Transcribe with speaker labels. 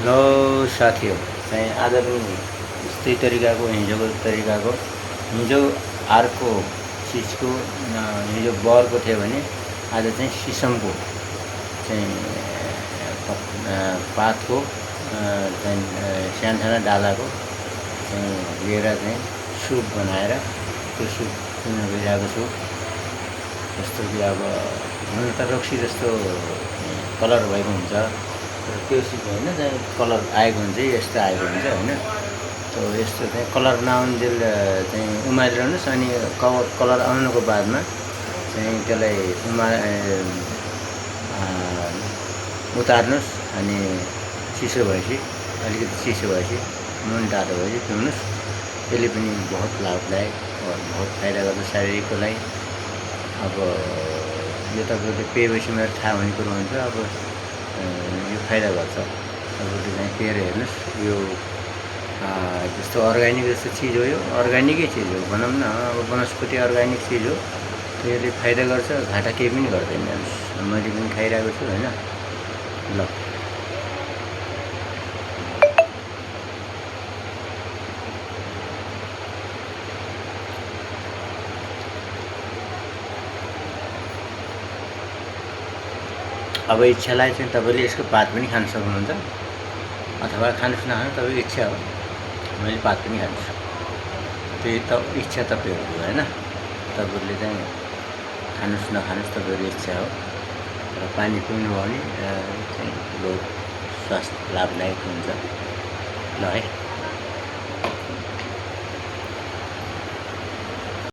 Speaker 1: लो साथीहरू चाहिँ आज पनि यस्तै तरिकाको हिजोको तरिकाको हिजो अर्को चिजको हिजो बरको थियो भने आज चाहिँ सिसमको चाहिँ पातको चाहिँ साना डालाको चाहिँ लिएर चाहिँ सुप बनाएर त्यो सुप पिउन गइरहेको छु। जस्तो कि अब हुन त रक्सी जस्तो कलर भएको हुन्छ त्यो सिप होइन चाहिँ कलर आएको हुन्छ यस्तो आएको हुन्छ होइन। त्यो यस्तो चाहिँ कलर नआउन्जेल चाहिँ उमालिरहनुहोस् अनि कलर आउनुको बादमा चाहिँ त्यसलाई उतार्नुहोस् अनि चिसो भएपछि अलिकति चिसो भएपछि नुन तातो भएपछि पिउनुहोस्। यसले पनि बहुत लाभदायक और बहुत फाइदा गर्छ शरीरको लागि। अब यो तपाईँले पेएपछि मेरो थाहा हुने कुरो हुन्छ। अब यो फाइदा गर्छ तपाईँले चाहिँ पिएर हेर्नुहोस्। यो जस्तो अर्ग्यानिक जस्तो चिज हो, यो अर्ग्यानिकै चिज हो भनौँ न। अब वनस्पति अर्ग्यानिक चिज हो, त्यसले फाइदा गर्छ, घाटा केही पनि गर्दैन। मैले पनि खाइरहेको छु होइन। ल अब इच्छालाई चाहिँ तपाईँले यसको पात पनि खान सक्नुहुन्छ अथवा खानुहोस् नखानु तपाईँको इच्छा हो। मैले पात पनि खान्छु, त्यही त इच्छा तपाईँहरूको होइन। तपाईँहरूले चाहिँ खानुहोस् नखानुहोस् तपाईँको इच्छा हो। र पानी पिउनुभयो भने चाहिँ बहुत स्वास्थ्य लाभदायक हुन्छ। ल है।